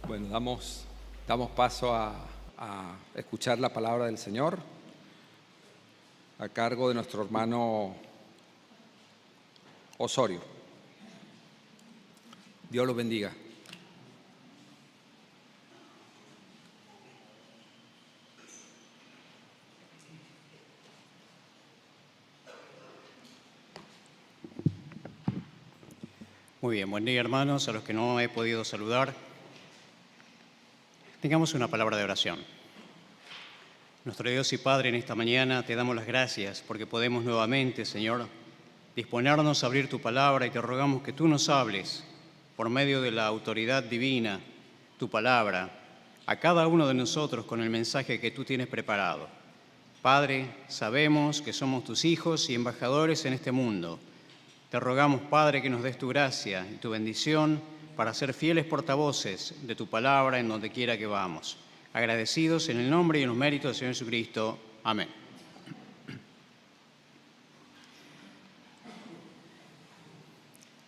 Bueno, damos paso a escuchar la palabra del Señor a cargo de nuestro hermano Osorio. Dios los bendiga. Muy bien, buen día hermanos, a los que no he podido saludar. Tengamos una palabra de oración. Nuestro Dios y Padre, en esta mañana te damos las gracias porque podemos nuevamente, Señor, disponernos a abrir tu palabra y te rogamos que tú nos hables por medio de la autoridad divina, tu palabra, a cada uno de nosotros con el mensaje que tú tienes preparado. Padre, sabemos que somos tus hijos y embajadores en este mundo. Te rogamos, Padre, que nos des tu gracia y tu bendición para ser fieles portavoces de tu palabra en donde quiera que vamos. Agradecidos en el nombre y en los méritos del Señor Jesucristo. Amén.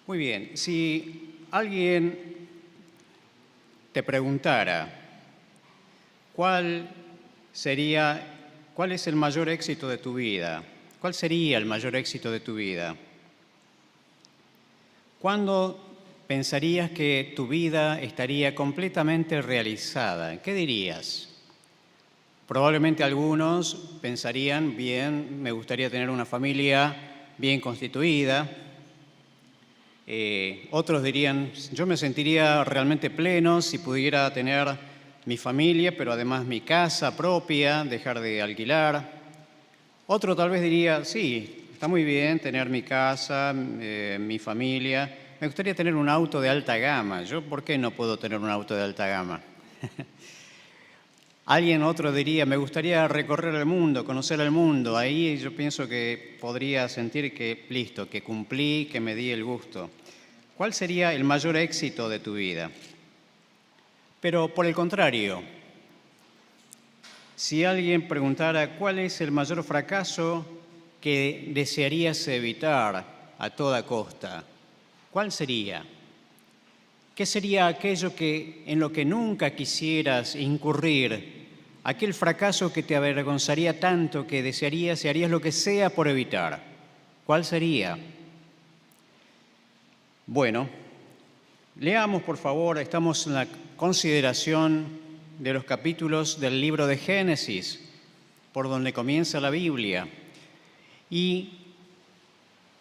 Muy bien, si alguien te preguntara cuál es el mayor éxito de tu vida, ¿cuál sería el mayor éxito de tu vida? ¿Cuándo pensarías que tu vida estaría completamente realizada? ¿Qué dirías? Probablemente algunos pensarían, bien, me gustaría tener una familia bien constituida. Otros dirían, yo me sentiría realmente pleno si pudiera tener mi familia, pero además mi casa propia, dejar de alquilar. Otro tal vez diría, sí, está muy bien tener mi casa, mi familia. Me gustaría tener un auto de alta gama. ¿Yo por qué no puedo tener un auto de alta gama? Otro diría, me gustaría recorrer el mundo, conocer el mundo. Ahí yo pienso que podría sentir que, listo, que cumplí, que me di el gusto. ¿Cuál sería el mayor éxito de tu vida? Pero por el contrario, si alguien preguntara cuál es el mayor fracaso que desearías evitar a toda costa, ¿cuál sería? ¿Qué sería aquello en lo que nunca quisieras incurrir? Aquel fracaso que te avergonzaría tanto que desearías y harías lo que sea por evitar. ¿Cuál sería? Bueno, leamos por favor, estamos en la consideración de los capítulos del libro de Génesis, por donde comienza la Biblia. Y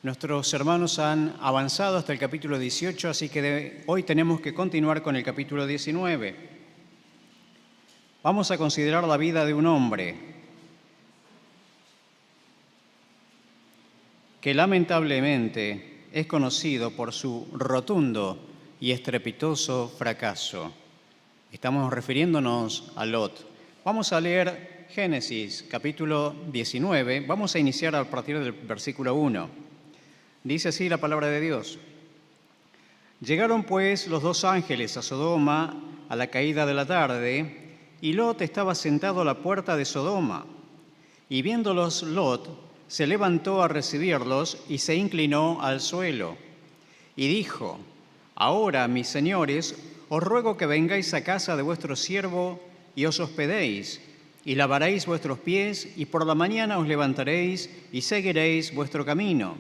nuestros hermanos han avanzado hasta el capítulo 18, así que hoy tenemos que continuar con el capítulo 19. Vamos a considerar la vida de un hombre que lamentablemente es conocido por su rotundo y estrepitoso fracaso. Estamos refiriéndonos a Lot. Vamos a leer Génesis capítulo 19. Vamos a iniciar a partir del versículo 1. Dice así la palabra de Dios. Llegaron pues los dos ángeles a Sodoma a la caída de la tarde, y Lot estaba sentado a la puerta de Sodoma. Y viéndolos Lot, se levantó a recibirlos y se inclinó al suelo. Y dijo, ahora, mis señores, os ruego que vengáis a casa de vuestro siervo y os hospedéis, y lavaréis vuestros pies, y por la mañana os levantaréis y seguiréis vuestro camino.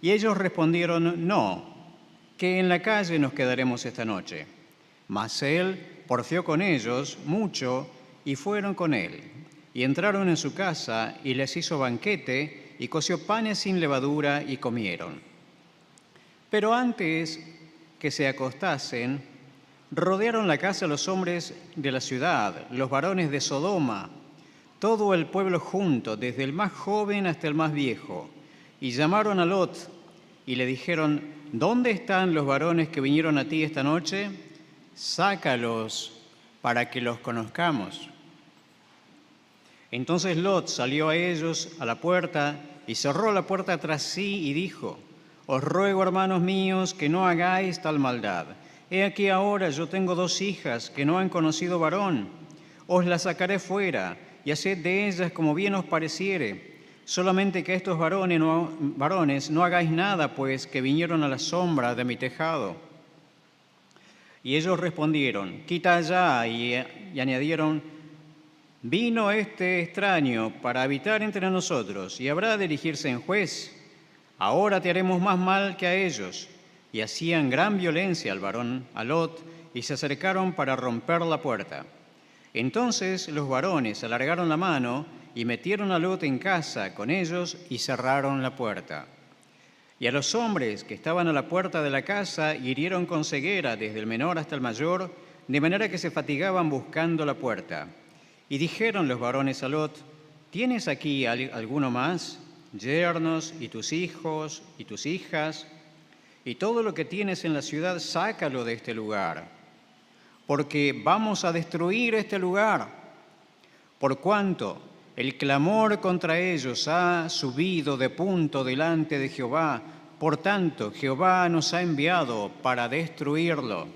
Y ellos respondieron, no, que en la calle nos quedaremos esta noche. Mas él porfió con ellos mucho y fueron con él. Y entraron en su casa y les hizo banquete y coció panes sin levadura y comieron. Pero antes que se acostasen, rodearon la casa los hombres de la ciudad, los varones de Sodoma, todo el pueblo junto, desde el más joven hasta el más viejo, y llamaron a Lot y le dijeron, ¿dónde están los varones que vinieron a ti esta noche? Sácalos para que los conozcamos. Entonces Lot salió a ellos a la puerta y cerró la puerta tras sí y dijo, os ruego, hermanos míos, que no hagáis tal maldad. He aquí ahora yo tengo 2 hijas que no han conocido varón. Os las sacaré fuera y haced de ellas como bien os pareciere. Solamente que a estos varones no hagáis nada, pues que vinieron a la sombra de mi tejado. Y ellos respondieron, quita allá, y añadieron, vino este extraño para habitar entre nosotros, y habrá de erigirse en juez. Ahora te haremos más mal que a ellos. Y hacían gran violencia al varón, a Lot, y se acercaron para romper la puerta. Entonces los varones alargaron la mano y metieron a Lot en casa con ellos y cerraron la puerta. Y a los hombres que estaban a la puerta de la casa hirieron con ceguera desde el menor hasta el mayor, de manera que se fatigaban buscando la puerta. Y dijeron los varones a Lot, ¿tienes aquí alguno más? Yernos y tus hijos y tus hijas, y todo lo que tienes en la ciudad, sácalo de este lugar, porque vamos a destruir este lugar. Por cuanto el clamor contra ellos ha subido de punto delante de Jehová, por tanto Jehová nos ha enviado para destruirlo.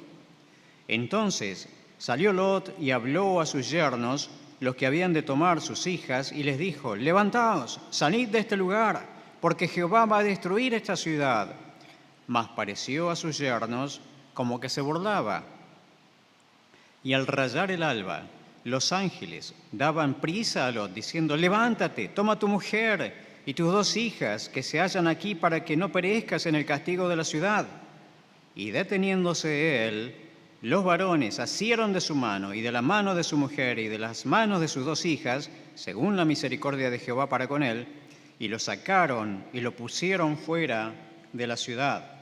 Entonces salió Lot y habló a sus yernos, los que habían de tomar sus hijas, y les dijo, levantaos, salid de este lugar, porque Jehová va a destruir esta ciudad. Mas pareció a sus yernos como que se burlaba. Y al rayar el alba, los ángeles daban prisa a Lot, diciendo, levántate, toma tu mujer y tus 2 hijas que se hallan aquí para que no perezcas en el castigo de la ciudad. Y deteniéndose él, los varones asieron de su mano y de la mano de su mujer y de las manos de sus 2 hijas, según la misericordia de Jehová para con él, y lo sacaron y lo pusieron fuera de la ciudad.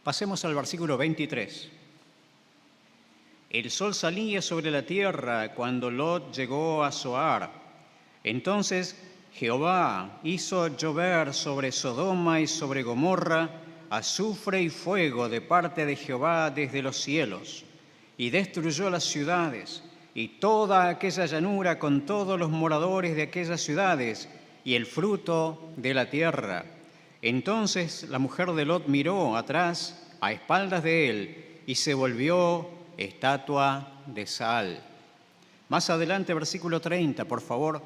Pasemos al versículo 23. El sol salía sobre la tierra cuando Lot llegó a Zoar. Entonces Jehová hizo llover sobre Sodoma y sobre Gomorra azufre y fuego de parte de Jehová desde los cielos, y destruyó las ciudades y toda aquella llanura con todos los moradores de aquellas ciudades y el fruto de la tierra. Entonces la mujer de Lot miró atrás, a espaldas de él, y se volvió estatua de sal. Más adelante, versículo 30, por favor.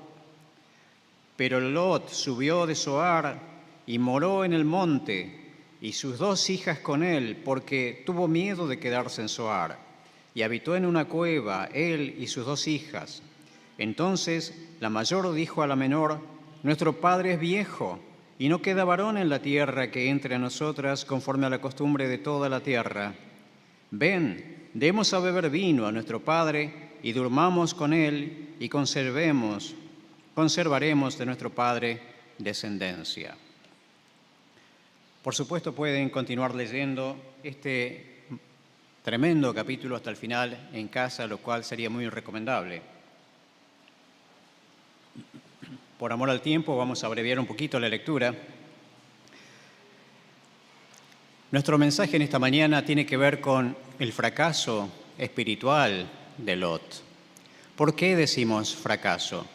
Pero Lot subió de Zoar y moró en el monte, y sus 2 hijas con él, porque tuvo miedo de quedarse en Zoar, y habitó en una cueva, él y sus 2 hijas. Entonces la mayor dijo a la menor, nuestro padre es viejo, y no queda varón en la tierra que entre a nosotras conforme a la costumbre de toda la tierra. Ven, demos a beber vino a nuestro padre, y durmamos con él, y conservaremos de nuestro padre descendencia. Por supuesto, pueden continuar leyendo este tremendo capítulo hasta el final en casa, lo cual sería muy recomendable. Por amor al tiempo, vamos a abreviar un poquito la lectura. Nuestro mensaje en esta mañana tiene que ver con el fracaso espiritual de Lot. ¿Por qué decimos fracaso?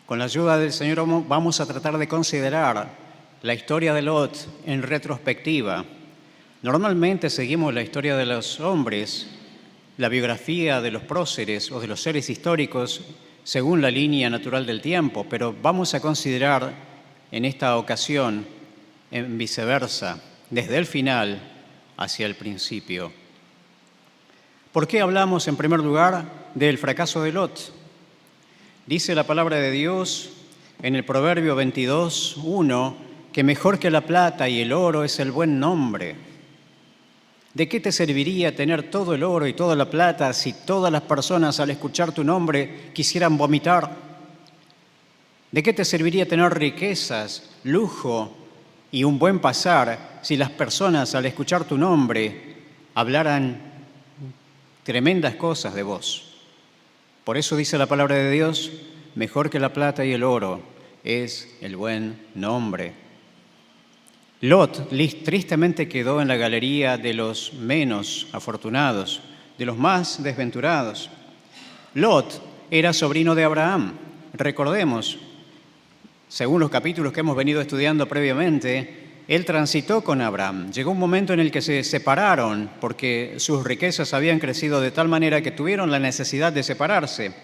Con la ayuda del Señor vamos a tratar de considerar la historia de Lot en retrospectiva. Normalmente seguimos la historia de los hombres, la biografía de los próceres o de los seres históricos según la línea natural del tiempo, pero vamos a considerar en esta ocasión en viceversa, desde el final hacia el principio. ¿Por qué hablamos en primer lugar del fracaso de Lot? Dice la palabra de Dios en el Proverbio 22:1 que mejor que la plata y el oro es el buen nombre. ¿De qué te serviría tener todo el oro y toda la plata si todas las personas al escuchar tu nombre quisieran vomitar? ¿De qué te serviría tener riquezas, lujo y un buen pasar si las personas al escuchar tu nombre hablaran tremendas cosas de vos? Por eso dice la palabra de Dios, mejor que la plata y el oro es el buen nombre. Lot tristemente quedó en la galería de los menos afortunados, de los más desventurados. Lot era sobrino de Abraham. Recordemos, según los capítulos que hemos venido estudiando previamente, él transitó con Abraham. Llegó un momento en el que se separaron porque sus riquezas habían crecido de tal manera que tuvieron la necesidad de separarse.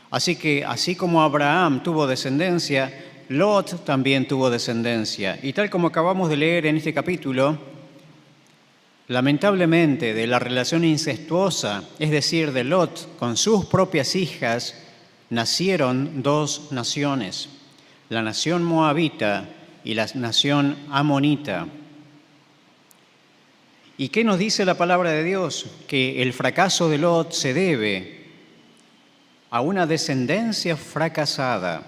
Así que, así como Abraham tuvo descendencia, Lot también tuvo descendencia. Y tal como acabamos de leer en este capítulo, Lamentablemente, de la relación incestuosa, es decir, de Lot con sus propias hijas, nacieron dos naciones, la nación moabita y la nación amonita. ¿Y qué nos dice la palabra de Dios? Que el fracaso de Lot se debe a una descendencia fracasada.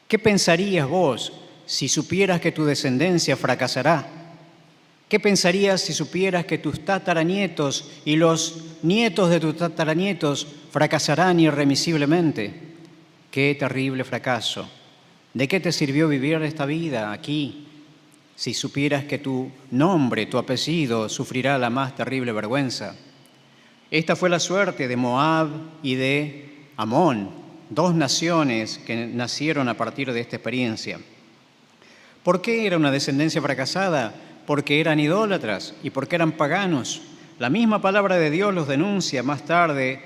¿Qué pensarías vos si supieras que tu descendencia fracasará? ¿Qué pensarías si supieras que tus tataranietos y los nietos de tus tataranietos fracasarán irremisiblemente? ¡Qué terrible fracaso! ¿De qué te sirvió vivir esta vida aquí si supieras que tu nombre, tu apellido, sufrirá la más terrible vergüenza? Esta fue la suerte de Moab y de Amón, dos naciones que nacieron a partir de esta experiencia. ¿Por qué era una descendencia fracasada? Porque eran idólatras y porque eran paganos. La misma palabra de Dios los denuncia más tarde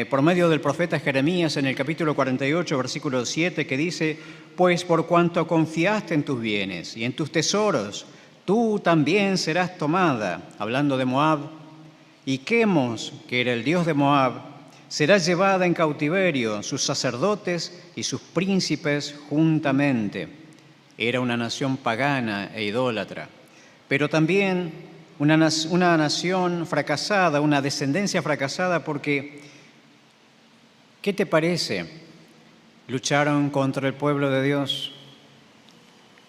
por medio del profeta Jeremías en el capítulo 48, versículo 7, que dice: «Pues por cuanto confiaste en tus bienes y en tus tesoros, tú también serás tomada», hablando de Moab, «y Quemos, que era el dios de Moab, será llevada en cautiverio, sus sacerdotes y sus príncipes juntamente». Era una nación pagana e idólatra, pero también una nación fracasada, una descendencia fracasada, porque, ¿qué te parece? Lucharon contra el pueblo de Dios.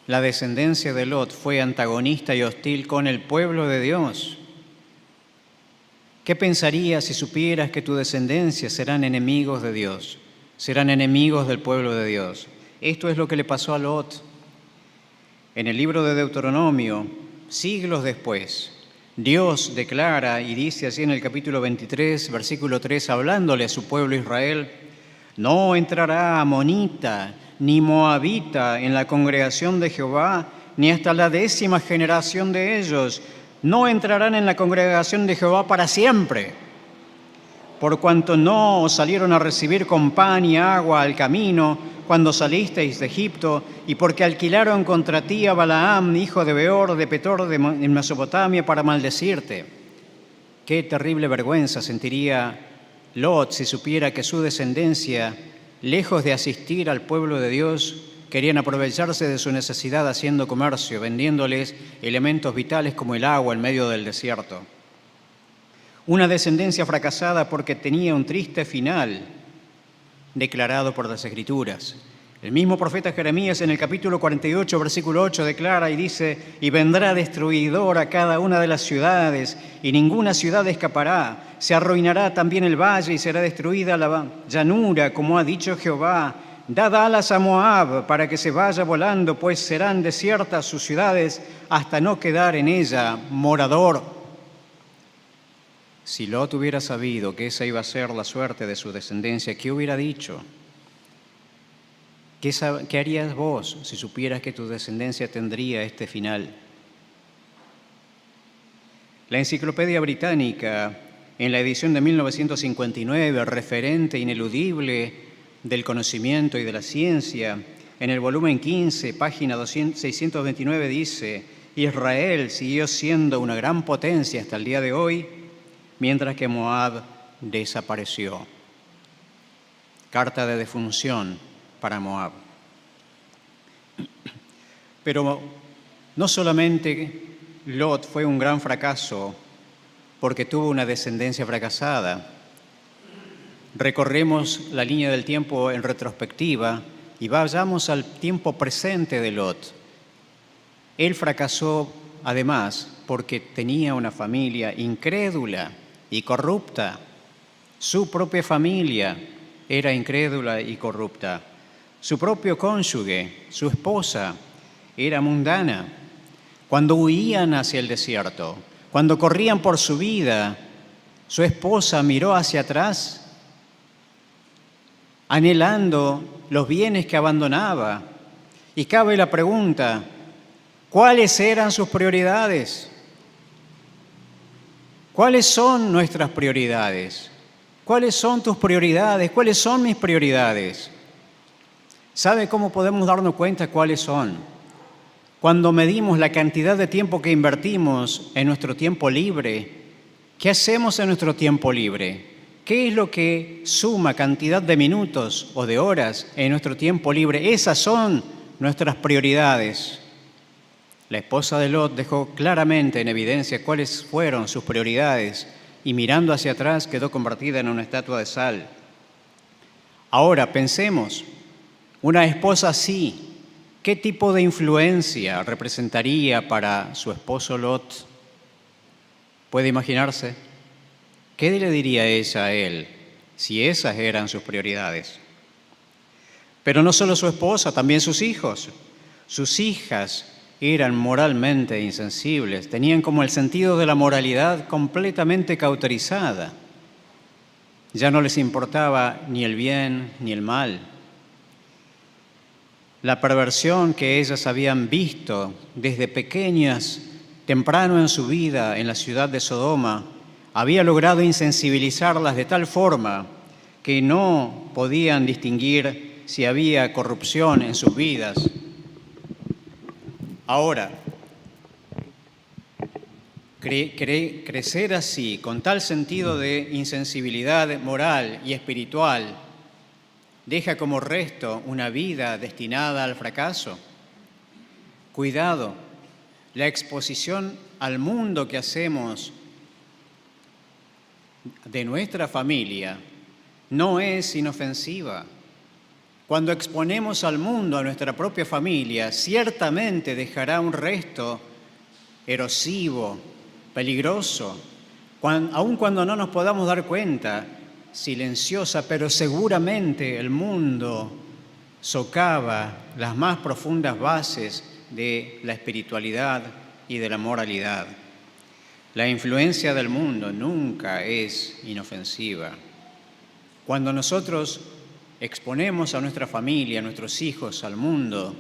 La descendencia de Lot fue antagonista y hostil con el pueblo de Dios. ¿Qué pensarías si supieras que tu descendencia serán enemigos de Dios? Serán enemigos del pueblo de Dios. Esto es lo que le pasó a Lot. En el libro de Deuteronomio, siglos después, Dios declara y dice así en el capítulo 23, versículo 3, hablándole a su pueblo Israel: «No entrará amonita ni moabita en la congregación de Jehová, ni hasta la 10ª generación de ellos. No entrarán en la congregación de Jehová para siempre, por cuanto no os salieron a recibir con pan y agua al camino cuando salisteis de Egipto, y porque alquilaron contra ti a Balaam, hijo de Beor, de Petor, en Mesopotamia, para maldecirte». Qué terrible vergüenza sentiría Lot si supiera que su descendencia, lejos de asistir al pueblo de Dios, querían aprovecharse de su necesidad haciendo comercio, vendiéndoles elementos vitales como el agua en medio del desierto. Una descendencia fracasada porque tenía un triste final declarado por las Escrituras. El mismo profeta Jeremías en el capítulo 48, versículo 8 declara y dice: «Y vendrá destruidor a cada una de las ciudades, y ninguna ciudad escapará. Se arruinará también el valle y será destruida la llanura, como ha dicho Jehová. Dad alas a Moab para que se vaya volando, pues serán desiertas sus ciudades hasta no quedar en ella morador». Si Lot hubiera sabido que esa iba a ser la suerte de su descendencia, ¿qué hubiera dicho? ¿Qué harías vos si supieras que tu descendencia tendría este final? La Enciclopedia Británica, en la edición de 1959, referente ineludible del conocimiento y de la ciencia, en el volumen 15, página 629, dice: «Israel siguió siendo una gran potencia hasta el día de hoy, mientras que Moab desapareció». Carta de defunción para Moab. Pero no solamente Lot fue un gran fracaso porque tuvo una descendencia fracasada. Recorremos la línea del tiempo en retrospectiva y vayamos al tiempo presente de Lot. Él fracasó además porque tenía una familia incrédula y corrupta. Su propia familia era incrédula y corrupta. Su propio cónyuge, su esposa, era mundana. Cuando huían hacia el desierto, cuando corrían por su vida, su esposa miró hacia atrás, anhelando los bienes que abandonaba. Y cabe la pregunta: ¿cuáles eran sus prioridades? ¿Cuáles son nuestras prioridades? ¿Cuáles son tus prioridades? ¿Cuáles son mis prioridades? ¿Sabe cómo podemos darnos cuenta cuáles son? Cuando medimos la cantidad de tiempo que invertimos en nuestro tiempo libre, ¿qué hacemos en nuestro tiempo libre? ¿Qué es lo que suma cantidad de minutos o de horas en nuestro tiempo libre? Esas son nuestras prioridades. La esposa de Lot dejó claramente en evidencia cuáles fueron sus prioridades y mirando hacia atrás quedó convertida en una estatua de sal. Ahora pensemos, una esposa así, ¿qué tipo de influencia representaría para su esposo Lot? ¿Puede imaginarse? ¿Qué le diría ella a él si esas eran sus prioridades? Pero no solo su esposa, también sus hijos. Sus hijas eran moralmente insensibles, tenían como el sentido de la moralidad completamente cauterizada. Ya no les importaba ni el bien ni el mal. La perversión que ellas habían visto desde pequeñas, temprano en su vida en la ciudad de Sodoma, había logrado insensibilizarlas de tal forma que no podían distinguir si había corrupción en sus vidas. Ahora, crecer así, con tal sentido de insensibilidad moral y espiritual, deja como resto una vida destinada al fracaso. Cuidado, la exposición al mundo que hacemos de nuestra familia no es inofensiva. Cuando exponemos al mundo a nuestra propia familia, ciertamente dejará un resto erosivo, peligroso, aun cuando no nos podamos dar cuenta, silenciosa, pero seguramente el mundo socava las más profundas bases de la espiritualidad y de la moralidad. La influencia del mundo nunca es inofensiva. Cuando nosotros exponemos a nuestra familia, a nuestros hijos, al mundo,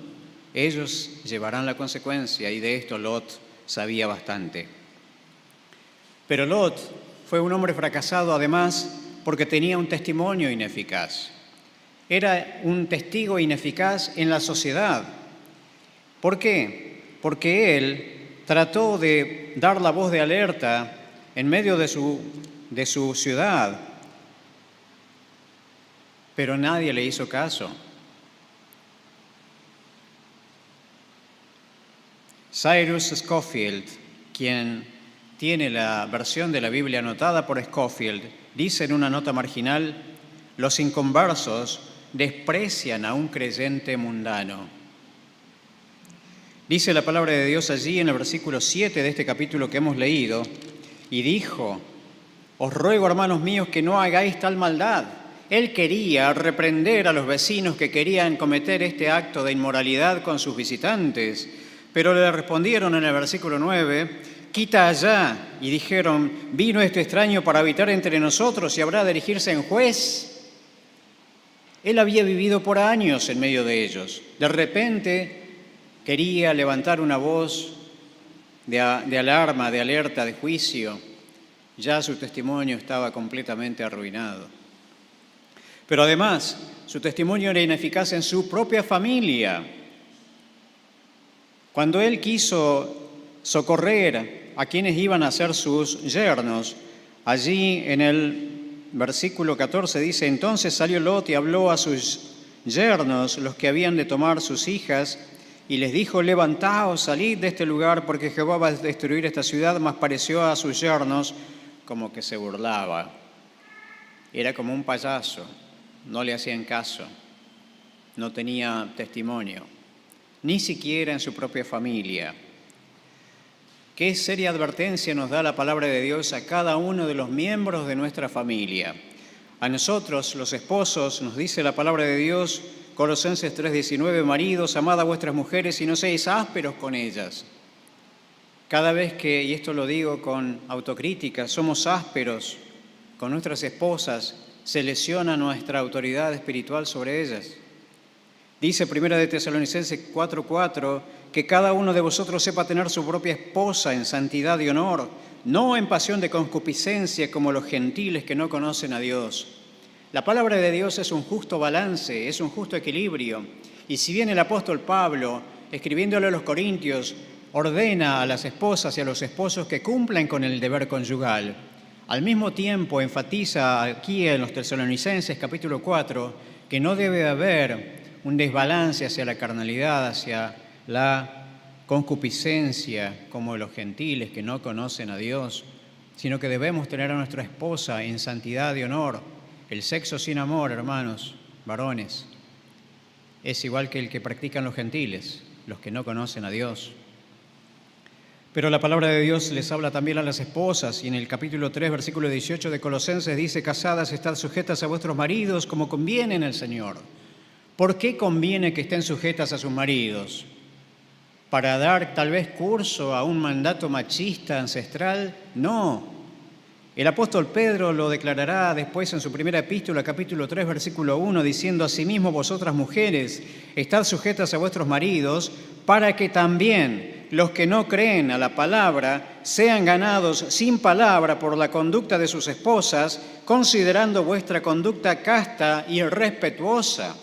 ellos llevarán la consecuencia y de esto Lot sabía bastante. Pero Lot fue un hombre fracasado además porque tenía un testimonio ineficaz. Era un testigo ineficaz en la sociedad. ¿Por qué? Porque él trató de dar la voz de alerta en medio de su ciudad, pero nadie le hizo caso. Cyrus Scofield, quien tiene la versión de la Biblia anotada por Scofield, dice en una nota marginal: los inconversos desprecian a un creyente mundano. Dice la palabra de Dios allí en el versículo 7 de este capítulo que hemos leído, y dijo: os ruego, hermanos míos, que no hagáis tal maldad. Él quería reprender a los vecinos que querían cometer este acto de inmoralidad con sus visitantes, pero le respondieron en el versículo 9: quita allá. Y dijeron: vino este extraño para habitar entre nosotros y habrá de erigirse en juez. Él había vivido por años en medio de ellos. De repente quería levantar una voz de alarma, de alerta, de juicio. Ya su testimonio estaba completamente arruinado. Pero además, su testimonio era ineficaz en su propia familia. Cuando él quiso socorrer a quienes iban a ser sus yernos, allí en el versículo 14 dice: entonces salió Lot y habló a sus yernos, los que habían de tomar sus hijas, y les dijo: levantaos, salid de este lugar, porque Jehová va a destruir esta ciudad. Mas pareció a sus yernos como que se burlaba. Era como un payaso, no le hacían caso, no tenía testimonio, ni siquiera en su propia familia. Qué seria advertencia nos da la palabra de Dios a cada uno de los miembros de nuestra familia. A nosotros, los esposos, nos dice la palabra de Dios, Colosenses 3:19, maridos, amad a vuestras mujeres y no seáis ásperos con ellas. Cada vez que, y esto lo digo con autocrítica, somos ásperos con nuestras esposas, se lesiona nuestra autoridad espiritual sobre ellas. Dice 1 de Tesalonicenses 4:4 que cada uno de vosotros sepa tener su propia esposa en santidad y honor, no en pasión de concupiscencia como los gentiles que no conocen a Dios. La palabra de Dios es un justo balance, es un justo equilibrio. Y si bien el apóstol Pablo escribiéndole a los corintios, ordena a las esposas y a los esposos que cumplan con el deber conyugal. Al mismo tiempo, enfatiza aquí en los Tesalonicenses, capítulo 4, que no debe haber un desbalance hacia la carnalidad, hacia la concupiscencia, como los gentiles que no conocen a Dios, sino que debemos tener a nuestra esposa en santidad y honor. El sexo sin amor, hermanos, varones, es igual que el que practican los gentiles, los que no conocen a Dios. Pero la palabra de Dios les habla también a las esposas, y en el capítulo 3, versículo 18 de Colosenses dice: casadas, estad sujetas a vuestros maridos como conviene en el Señor. ¿Por qué conviene que estén sujetas a sus maridos? ¿Para dar tal vez curso a un mandato machista ancestral? No. El apóstol Pedro lo declarará después en su primera epístola, capítulo 3, versículo 1, diciendo: asimismo vosotras mujeres, estad sujetas a vuestros maridos, para que también los que no creen a la palabra sean ganados sin palabra por la conducta de sus esposas, considerando vuestra conducta casta y respetuosa.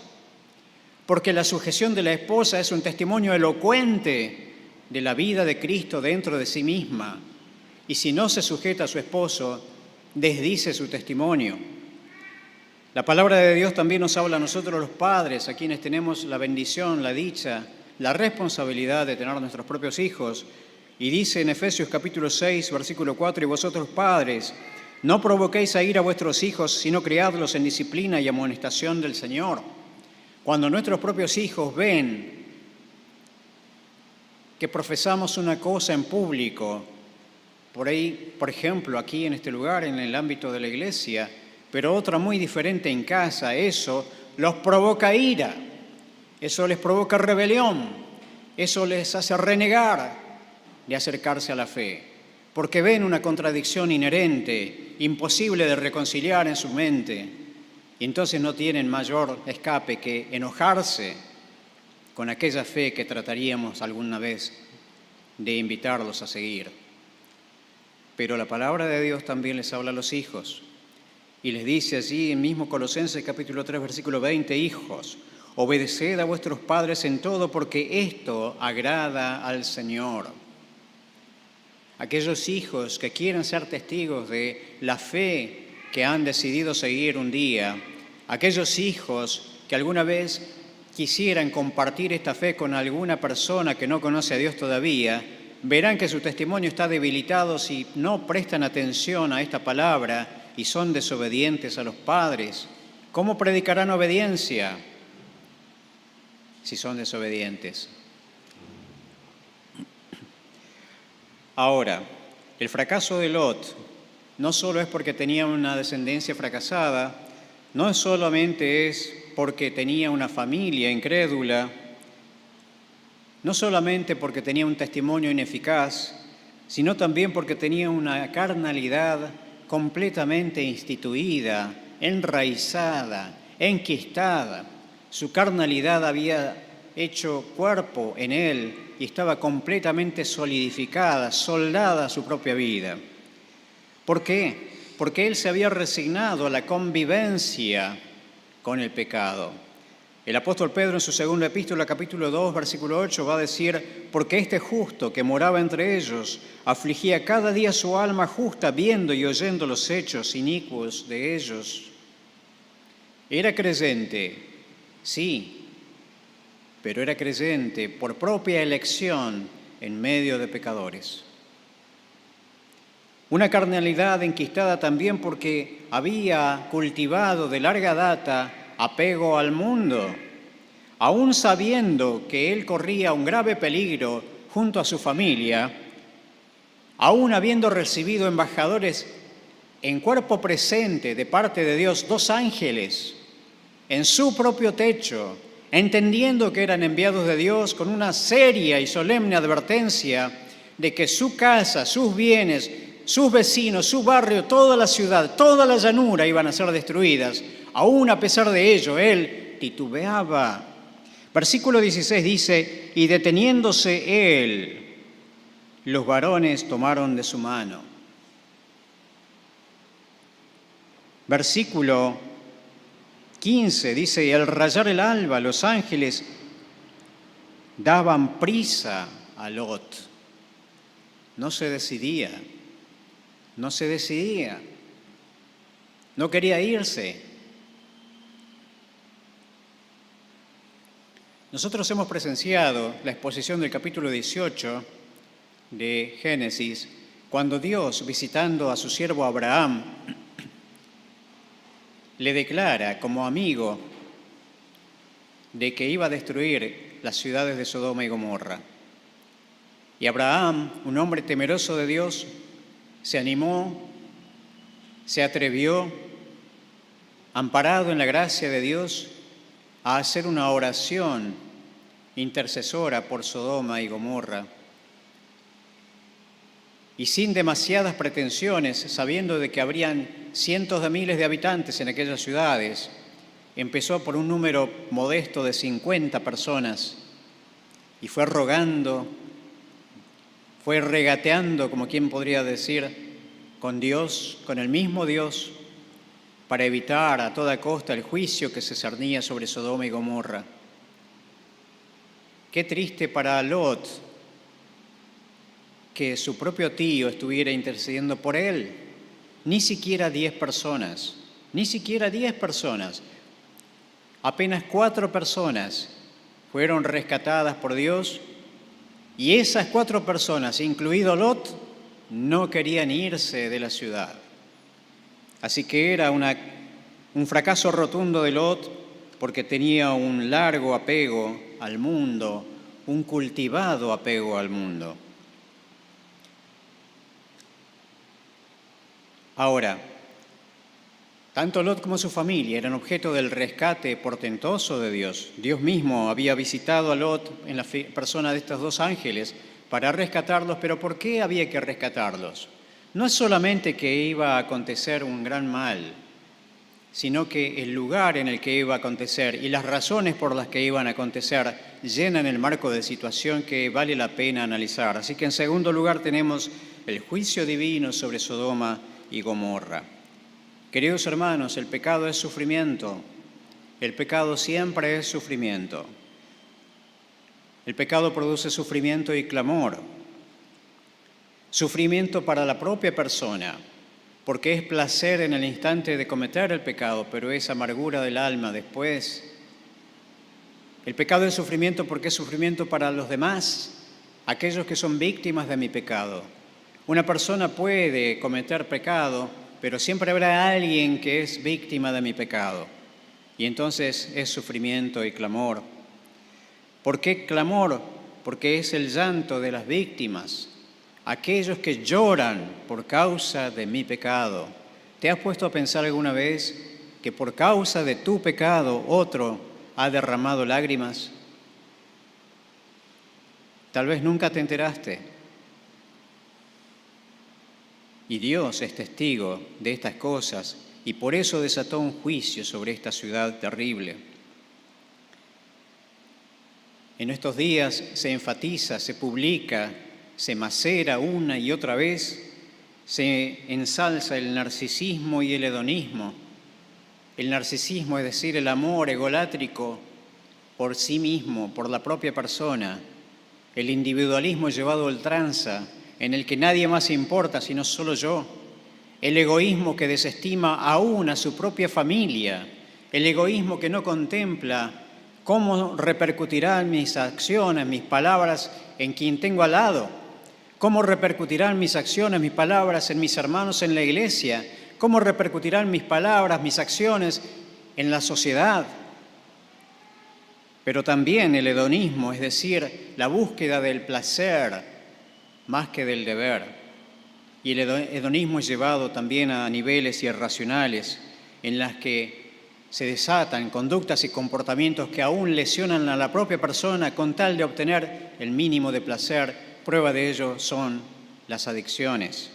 Porque la sujeción de la esposa es un testimonio elocuente de la vida de Cristo dentro de sí misma. Y si no se sujeta a su esposo, desdice su testimonio. La palabra de Dios también nos habla a nosotros los padres, a quienes tenemos la bendición, la dicha, la responsabilidad de tener a nuestros propios hijos. Y dice en Efesios capítulo 6, versículo 4, y vosotros padres, no provoquéis a ira a vuestros hijos, sino criadlos en disciplina y amonestación del Señor. Cuando nuestros propios hijos ven que profesamos una cosa en público, por ahí, por ejemplo, aquí en este lugar, en el ámbito de la iglesia, pero otra muy diferente en casa, eso los provoca ira, eso les provoca rebelión, eso les hace renegar de acercarse a la fe, porque ven una contradicción inherente, imposible de reconciliar en su mente, y entonces no tienen mayor escape que enojarse con aquella fe que trataríamos alguna vez de invitarlos a seguir. Pero la palabra de Dios también les habla a los hijos y les dice allí en mismo Colosenses capítulo 3 versículo 20: hijos, obedeced a vuestros padres en todo, porque esto agrada al Señor. Aquellos hijos que quieren ser testigos de la fe que han decidido seguir un día, aquellos hijos que alguna vez quisieran compartir esta fe con alguna persona que no conoce a Dios todavía, verán que su testimonio está debilitado si no prestan atención a esta palabra y son desobedientes a los padres. ¿Cómo predicarán obediencia si son desobedientes? Ahora, el fracaso de Lot no solo es porque tenía una descendencia fracasada, no solamente es porque tenía una familia incrédula, no solamente porque tenía un testimonio ineficaz, sino también porque tenía una carnalidad completamente instituida, enraizada, enquistada. Su carnalidad había hecho cuerpo en él y estaba completamente solidificada, soldada a su propia vida. ¿Por qué? Porque él se había resignado a la convivencia con el pecado. El apóstol Pedro en su segunda epístola, capítulo 2, versículo 8, va a decir: porque este justo que moraba entre ellos afligía cada día su alma justa, viendo y oyendo los hechos inicuos de ellos. Era creyente, sí, pero era creyente por propia elección en medio de pecadores. Una carnalidad enquistada también porque había cultivado de larga data apego al mundo, aún sabiendo que él corría un grave peligro junto a su familia, aún habiendo recibido embajadores en cuerpo presente de parte de Dios, 2 ángeles, en su propio techo, entendiendo que eran enviados de Dios con una seria y solemne advertencia de que su casa, sus bienes, sus vecinos, su barrio, toda la ciudad, toda la llanura iban a ser destruidas. Aún a pesar de ello, él titubeaba. Versículo 16 dice: y deteniéndose él, los varones tomaron de su mano. Versículo 15 dice: y al rayar el alba, los ángeles daban prisa a Lot. No se decidía, no quería irse. Nosotros hemos presenciado la exposición del capítulo 18 de Génesis, cuando Dios, visitando a su siervo Abraham, le declara como amigo de que iba a destruir las ciudades de Sodoma y Gomorra. Y Abraham, un hombre temeroso de Dios, se animó, se atrevió, amparado en la gracia de Dios, a hacer una oración intercesora por Sodoma y Gomorra. Y sin demasiadas pretensiones, sabiendo de que habrían cientos de miles de habitantes en aquellas ciudades, empezó por un número modesto de 50 personas y fue rogando, fue regateando, como quien podría decir, con Dios, con el mismo Dios, para evitar a toda costa el juicio que se cernía sobre Sodoma y Gomorra. Qué triste para Lot que su propio tío estuviera intercediendo por él. Ni siquiera 10 personas, apenas 4 personas fueron rescatadas por Dios, y esas 4 personas, incluido Lot, no querían irse de la ciudad. Así que era un fracaso rotundo de Lot, porque tenía un largo apego al mundo, un cultivado apego al mundo. Ahora, tanto Lot como su familia eran objeto del rescate portentoso de Dios. Dios mismo había visitado a Lot en la persona de estos 2 ángeles para rescatarlos, pero ¿por qué había que rescatarlos? No es solamente que iba a acontecer un gran mal, sino que el lugar en el que iba a acontecer y las razones por las que iban a acontecer llenan el marco de situación que vale la pena analizar. Así que en segundo lugar tenemos el juicio divino sobre Sodoma y Gomorra. Queridos hermanos, el pecado es sufrimiento. El pecado siempre es sufrimiento. El pecado produce sufrimiento y clamor. Sufrimiento para la propia persona, porque es placer en el instante de cometer el pecado, pero es amargura del alma después. El pecado es sufrimiento porque es sufrimiento para los demás, aquellos que son víctimas de mi pecado. Una persona puede cometer pecado, pero siempre habrá alguien que es víctima de mi pecado. Y entonces es sufrimiento y clamor. ¿Por qué clamor? Porque es el llanto de las víctimas, aquellos que lloran por causa de mi pecado. ¿Te has puesto a pensar alguna vez que por causa de tu pecado otro ha derramado lágrimas? Tal vez nunca te enteraste. Y Dios es testigo de estas cosas y por eso desató un juicio sobre esta ciudad terrible. En estos días se enfatiza, se publica, se macera una y otra vez, se ensalza el narcisismo y el hedonismo. El narcisismo, es decir, el amor egolátrico por sí mismo, por la propia persona. El individualismo llevado a ultranza, en el que nadie más importa sino solo yo. El egoísmo que desestima aún a su propia familia. El egoísmo que no contempla cómo repercutirán mis acciones, mis palabras en quien tengo al lado. Cómo repercutirán mis acciones, mis palabras en mis hermanos en la iglesia. Cómo repercutirán mis palabras, mis acciones en la sociedad. Pero también el hedonismo, es decir, la búsqueda del placer más que del deber. Y el hedonismo es llevado también a niveles irracionales en las que se desatan conductas y comportamientos que aún lesionan a la propia persona con tal de obtener el mínimo de placer. Prueba de ello son las adicciones.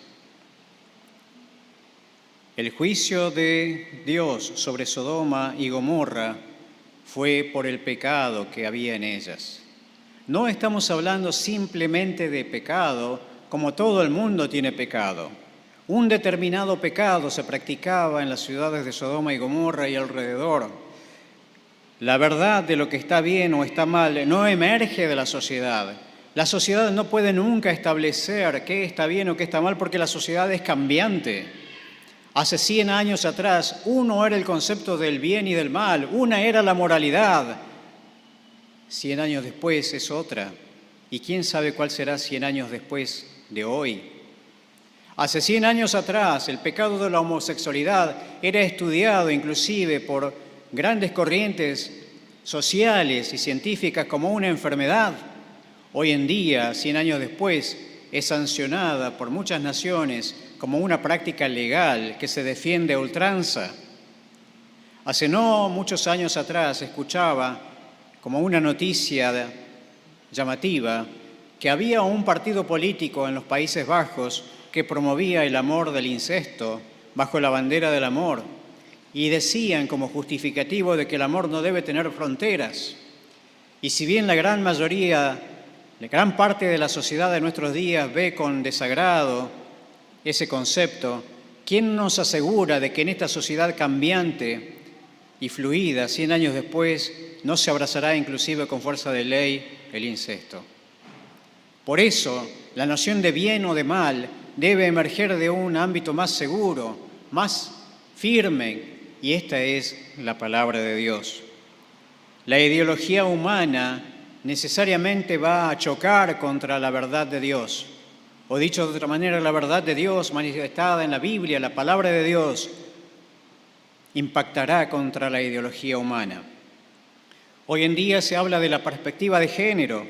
El juicio de Dios sobre Sodoma y Gomorra fue por el pecado que había en ellas. No estamos hablando simplemente de pecado, como todo el mundo tiene pecado. Un determinado pecado se practicaba en las ciudades de Sodoma y Gomorra y alrededor. La verdad de lo que está bien o está mal no emerge de la sociedad. La sociedad no puede nunca establecer qué está bien o qué está mal porque la sociedad es cambiante. Hace 100 años atrás, uno era el concepto del bien y del mal, una era la moralidad. 100 años después es otra. Y quién sabe cuál será 100 años después de hoy. Hace 100 años atrás, el pecado de la homosexualidad era estudiado inclusive por grandes corrientes sociales y científicas como una enfermedad. Hoy en día, 100 años después, es sancionada por muchas naciones como una práctica legal que se defiende a ultranza. Hace no muchos años atrás escuchaba como una noticia llamativa que había un partido político en los Países Bajos que promovía el amor del incesto bajo la bandera del amor y decían como justificativo de que el amor no debe tener fronteras. Y si bien la gran parte de la sociedad de nuestros días ve con desagrado ese concepto, ¿quién nos asegura de que en esta sociedad cambiante y fluida, 100 años después, no se abrazará inclusive con fuerza de ley el incesto? Por eso, la noción de bien o de mal debe emerger de un ámbito más seguro, más firme, y esta es la palabra de Dios. La ideología humana necesariamente va a chocar contra la verdad de Dios. O dicho de otra manera, la verdad de Dios manifestada en la Biblia, la palabra de Dios, impactará contra la ideología humana. Hoy en día se habla de la perspectiva de género,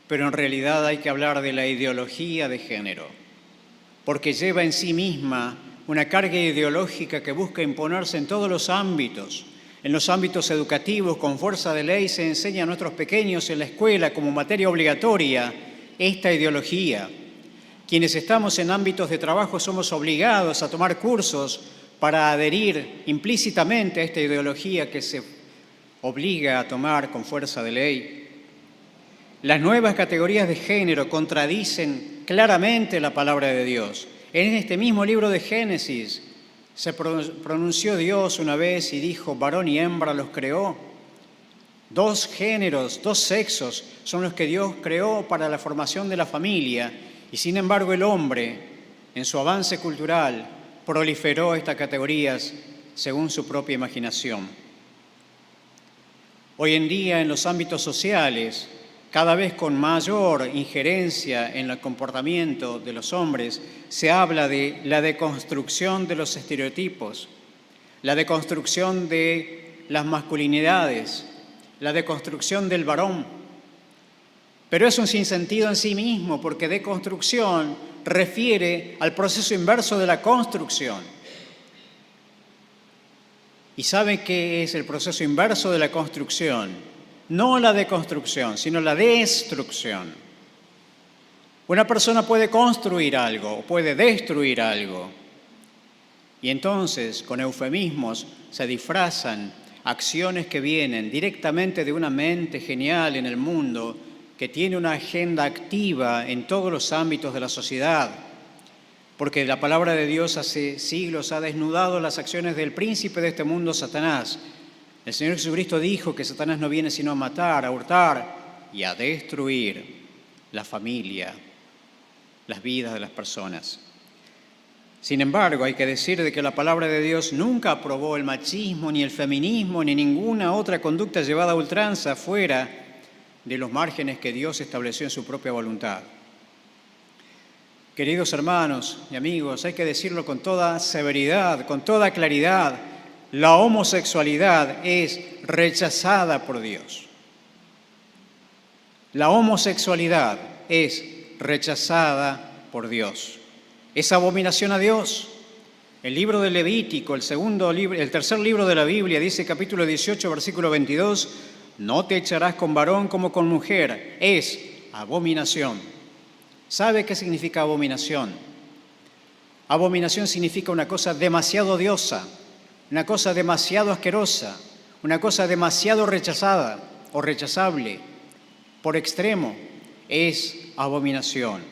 pero en realidad hay que hablar de la ideología de género, porque lleva en sí misma una carga ideológica que busca imponerse en todos los ámbitos. En los ámbitos educativos, con fuerza de ley, se enseña a nuestros pequeños en la escuela como materia obligatoria esta ideología. Quienes estamos en ámbitos de trabajo somos obligados a tomar cursos para adherir implícitamente a esta ideología que se obliga a tomar con fuerza de ley. Las nuevas categorías de género contradicen claramente la palabra de Dios. En este mismo libro de Génesis se pronunció Dios una vez y dijo, varón y hembra los creó. 2 géneros, 2 sexos son los que Dios creó para la formación de la familia y sin embargo el hombre, en su avance cultural, proliferó estas categorías según su propia imaginación. Hoy en día en los ámbitos sociales, cada vez con mayor injerencia en el comportamiento de los hombres, se habla de la deconstrucción de los estereotipos, la deconstrucción de las masculinidades, la deconstrucción del varón. Pero es un sinsentido en sí mismo, porque deconstrucción refiere al proceso inverso de la construcción. ¿Y saben qué es el proceso inverso de la construcción? No la deconstrucción, sino la destrucción. Una persona puede construir algo o puede destruir algo. Y entonces, con eufemismos, se disfrazan acciones que vienen directamente de una mente genial en el mundo que tiene una agenda activa en todos los ámbitos de la sociedad. Porque la palabra de Dios hace siglos ha desnudado las acciones del príncipe de este mundo, Satanás. El Señor Jesucristo dijo que Satanás no viene sino a matar, a hurtar y a destruir la familia, las vidas de las personas. Sin embargo, hay que decir de que la palabra de Dios nunca aprobó el machismo, ni el feminismo, ni ninguna otra conducta llevada a ultranza fuera de los márgenes que Dios estableció en su propia voluntad. Queridos hermanos y amigos, hay que decirlo con toda severidad, con toda claridad. La homosexualidad es rechazada por Dios. La homosexualidad es rechazada por Dios. Es abominación a Dios. El libro de Levítico, el tercer libro de la Biblia, dice capítulo 18, versículo 22, no te echarás con varón como con mujer. Es abominación. ¿Sabe qué significa abominación? Abominación significa una cosa demasiado odiosa, una cosa demasiado asquerosa, una cosa demasiado rechazada o rechazable. Por extremo, es abominación.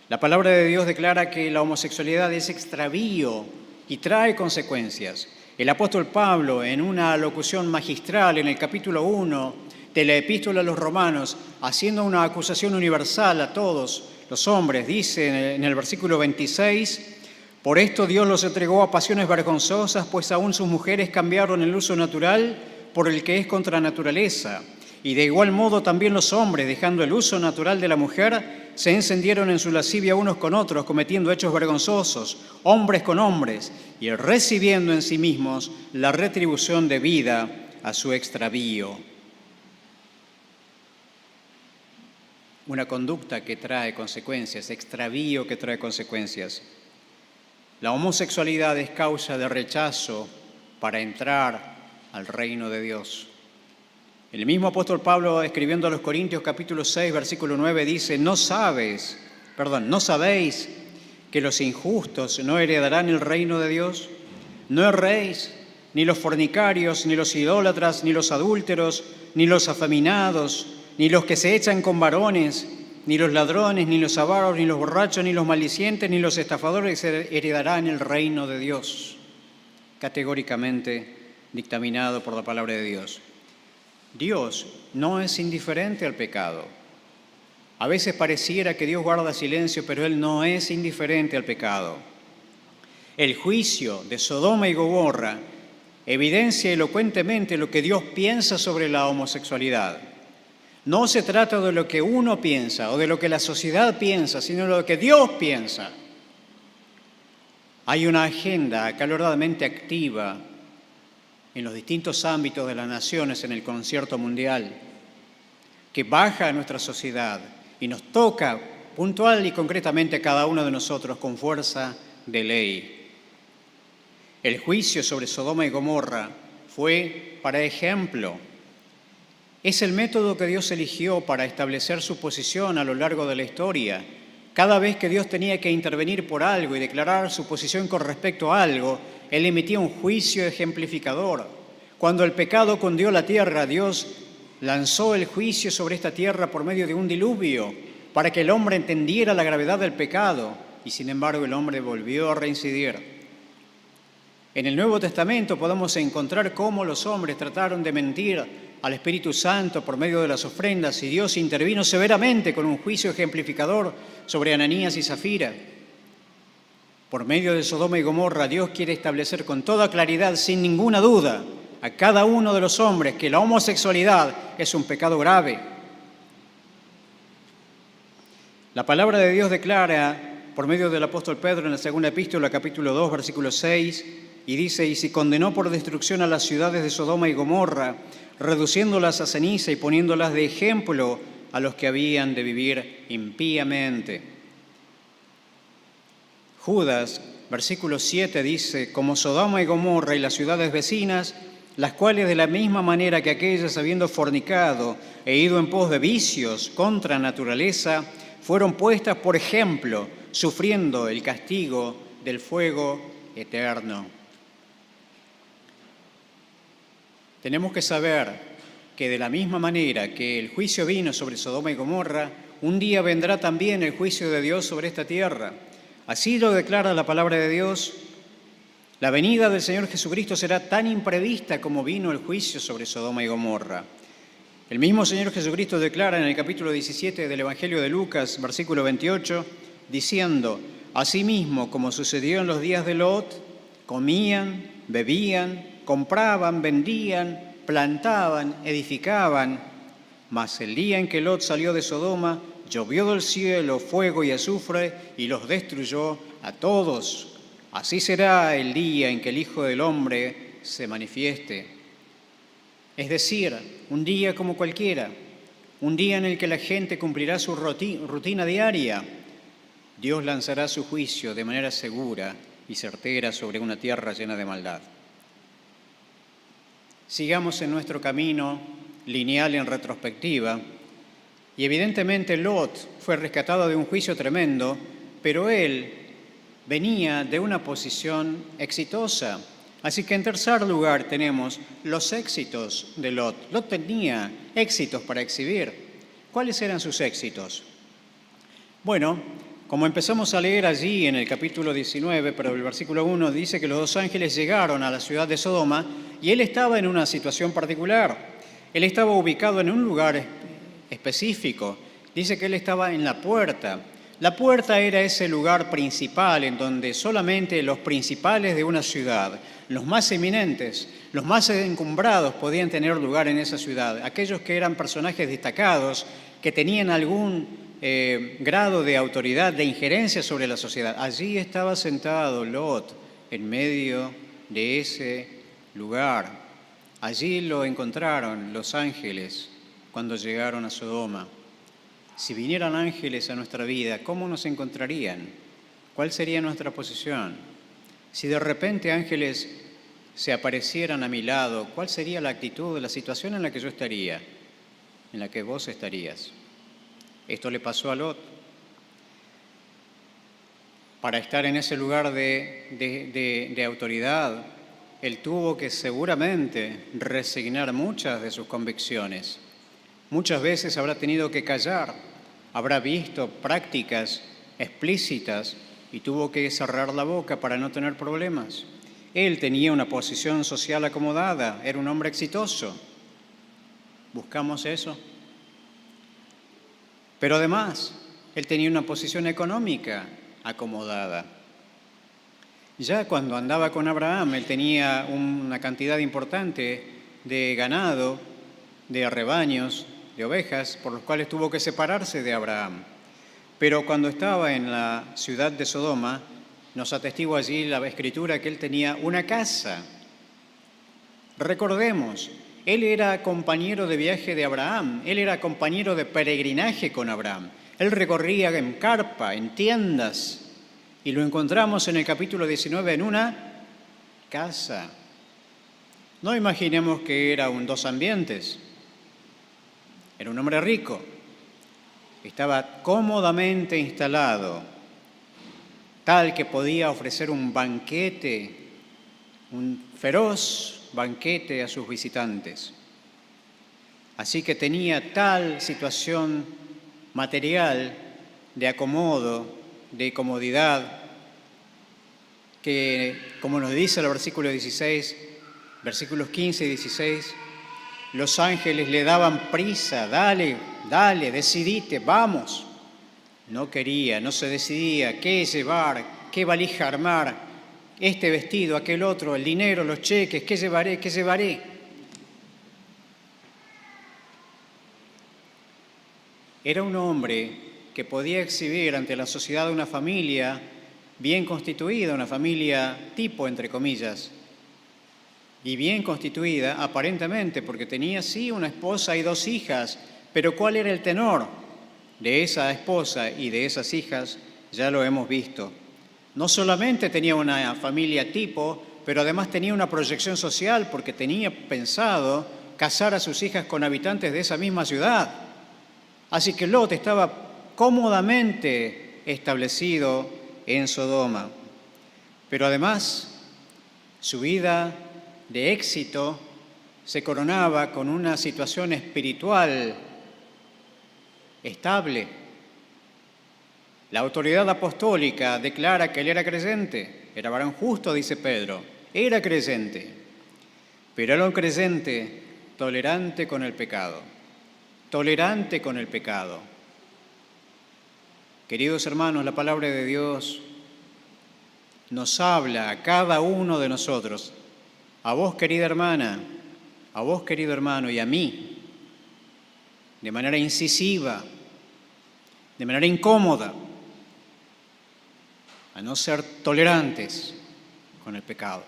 La palabra de Dios declara que la homosexualidad es extravío y trae consecuencias. El apóstol Pablo, en una locución magistral en el capítulo 1 de la Epístola a los Romanos, haciendo una acusación universal a todos los hombres, dice en el versículo 26, por esto Dios los entregó a pasiones vergonzosas, pues aún sus mujeres cambiaron el uso natural por el que es contra naturaleza. Y de igual modo también los hombres, dejando el uso natural de la mujer, se encendieron en su lascivia unos con otros, cometiendo hechos vergonzosos, hombres con hombres, y recibiendo en sí mismos la retribución debida a su extravío. Una conducta que trae consecuencias, extravío que trae consecuencias. La homosexualidad es causa de rechazo para entrar al reino de Dios. El mismo apóstol Pablo, escribiendo a los Corintios capítulo 6, versículo 9, dice, ¿no sabéis que los injustos no heredarán el reino de Dios? No erréis, ni los fornicarios, ni los idólatras, ni los adúlteros, ni los afeminados, ni los que se echan con varones, ni los ladrones, ni los avaros, ni los borrachos, ni los maldicientes, ni los estafadores heredarán el reino de Dios. Categóricamente dictaminado por la palabra de Dios. Dios no es indiferente al pecado. A veces pareciera que Dios guarda silencio, pero Él no es indiferente al pecado. El juicio de Sodoma y Gomorra evidencia elocuentemente lo que Dios piensa sobre la homosexualidad. No se trata de lo que uno piensa o de lo que la sociedad piensa, sino de lo que Dios piensa. Hay una agenda acaloradamente activa en los distintos ámbitos de las naciones en el concierto mundial, que baja a nuestra sociedad y nos toca puntual y concretamente a cada uno de nosotros con fuerza de ley. El juicio sobre Sodoma y Gomorra fue para ejemplo. Es el método que Dios eligió para establecer su posición a lo largo de la historia. Cada vez que Dios tenía que intervenir por algo y declarar su posición con respecto a algo, Él emitía un juicio ejemplificador. Cuando el pecado cundió la tierra, Dios lanzó el juicio sobre esta tierra por medio de un diluvio para que el hombre entendiera la gravedad del pecado y sin embargo el hombre volvió a reincidir. En el Nuevo Testamento podemos encontrar cómo los hombres trataron de mentir al Espíritu Santo por medio de las ofrendas y Dios intervino severamente con un juicio ejemplificador sobre Ananías y Zafira. Por medio de Sodoma y Gomorra, Dios quiere establecer con toda claridad, sin ninguna duda, a cada uno de los hombres que la homosexualidad es un pecado grave. La palabra de Dios declara, por medio del apóstol Pedro en la segunda epístola, capítulo 2, versículo 6, y dice, y si condenó por destrucción a las ciudades de Sodoma y Gomorra, reduciéndolas a ceniza y poniéndolas de ejemplo a los que habían de vivir impíamente. Judas, versículo 7, dice, como Sodoma y Gomorra y las ciudades vecinas, las cuales de la misma manera que aquellas habiendo fornicado e ido en pos de vicios contra naturaleza, fueron puestas por ejemplo, sufriendo el castigo del fuego eterno. Tenemos que saber que de la misma manera que el juicio vino sobre Sodoma y Gomorra, un día vendrá también el juicio de Dios sobre esta tierra. Así lo declara la palabra de Dios. La venida del Señor Jesucristo será tan imprevista como vino el juicio sobre Sodoma y Gomorra. El mismo Señor Jesucristo declara en el capítulo 17 del Evangelio de Lucas, versículo 28, diciendo, asimismo, como sucedió en los días de Lot, comían, bebían, compraban, vendían, plantaban, edificaban, mas el día en que Lot salió de Sodoma, llovió del cielo fuego y azufre y los destruyó a todos. Así será el día en que el Hijo del Hombre se manifieste. Es decir, un día como cualquiera, un día en el que la gente cumplirá su rutina diaria. Dios lanzará su juicio de manera segura y certera sobre una tierra llena de maldad. Sigamos en nuestro camino lineal en retrospectiva. Y evidentemente Lot fue rescatado de un juicio tremendo, pero él venía de una posición exitosa. Así que en tercer lugar tenemos los éxitos de Lot. Lot tenía éxitos para exhibir. ¿Cuáles eran sus éxitos? Bueno, Como empezamos a leer allí en el capítulo 19, pero el versículo 1 dice que los dos ángeles llegaron a la ciudad de Sodoma y él estaba en una situación particular. Él estaba ubicado en un lugar específico. Dice que él estaba en la puerta. La puerta era ese lugar principal en donde solamente los principales de una ciudad, los más eminentes, los más encumbrados podían tener lugar en esa ciudad. Aquellos que eran personajes destacados, que tenían algún grado de autoridad, de injerencia sobre la sociedad. Allí estaba sentado Lot en medio de ese lugar. Allí lo encontraron los ángeles cuando llegaron a Sodoma. Si vinieran ángeles a nuestra vida, ¿cómo nos encontrarían? ¿Cuál sería nuestra posición? Si de repente ángeles se aparecieran a mi lado, ¿cuál sería la actitud, la situación en la que yo estaría, en la que vos estarías? Esto le pasó a Lot. Para estar en ese lugar de autoridad, él tuvo que seguramente resignar muchas de sus convicciones. Muchas veces habrá tenido que callar, habrá visto prácticas explícitas y tuvo que cerrar la boca para no tener problemas. Él tenía una posición social acomodada, era un hombre exitoso. ¿Buscamos eso? Pero además, él tenía una posición económica acomodada. Ya cuando andaba con Abraham, él tenía una cantidad importante de ganado, de rebaños, de ovejas, por los cuales tuvo que separarse de Abraham. Pero cuando estaba en la ciudad de Sodoma, nos atestigua allí la Escritura que él tenía una casa. Recordemos, él era compañero de viaje de Abraham, él era compañero de peregrinaje con Abraham. Él recorría en carpa, en tiendas, y lo encontramos en el capítulo 19 en una casa. No imaginemos que era un dos ambientes. Era un hombre rico. Estaba cómodamente instalado, tal que podía ofrecer un banquete, un feroz banquete a sus visitantes. Así que tenía tal situación material de acomodo, de comodidad, que, como nos dice el versículo 16, versículos 15 y 16, los ángeles le daban prisa, dale, decidite, vamos. No quería, no se decidía qué llevar, qué valija armar, este vestido, aquel otro, el dinero, los cheques, qué llevaré, qué llevaré. Era un hombre que podía exhibir ante la sociedad una familia bien constituida, una familia tipo, entre comillas, y bien constituida aparentemente, porque tenía sí una esposa y dos hijas, pero ¿cuál era el tenor de esa esposa y de esas hijas? Ya lo hemos visto. No solamente tenía una familia tipo, pero además tenía una proyección social, porque tenía pensado casar a sus hijas con habitantes de esa misma ciudad. Así que Lot estaba cómodamente establecido en Sodoma. Pero además, su vida de éxito se coronaba con una situación espiritual estable. La autoridad apostólica declara que él era creyente, era varón justo, dice Pedro, era creyente, pero era un creyente tolerante con el pecado, tolerante con el pecado. Queridos hermanos, la palabra de Dios nos habla a cada uno de nosotros, a vos, querida hermana, a vos, querido hermano, y a mí, de manera incisiva, de manera incómoda, a no ser tolerantes con el pecado.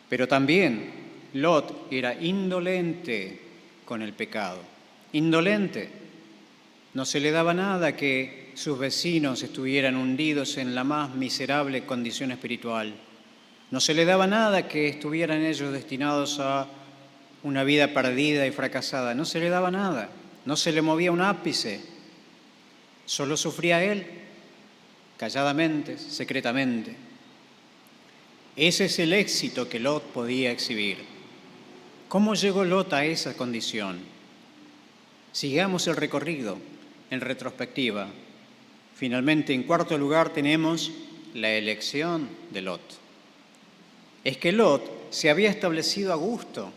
Pero también Lot era indolente con el pecado, indolente. No se le daba nada que sus vecinos estuvieran hundidos en la más miserable condición espiritual. No se le daba nada que estuvieran ellos destinados a una vida perdida y fracasada. No se le daba nada, no se le movía un ápice. Solo sufría él, calladamente, secretamente. Ese es el éxito que Lot podía exhibir. ¿Cómo llegó Lot a esa condición? Sigamos el recorrido. en retrospectiva. Finalmente, en cuarto lugar, tenemos la elección de Lot. Es que Lot se había establecido a gusto.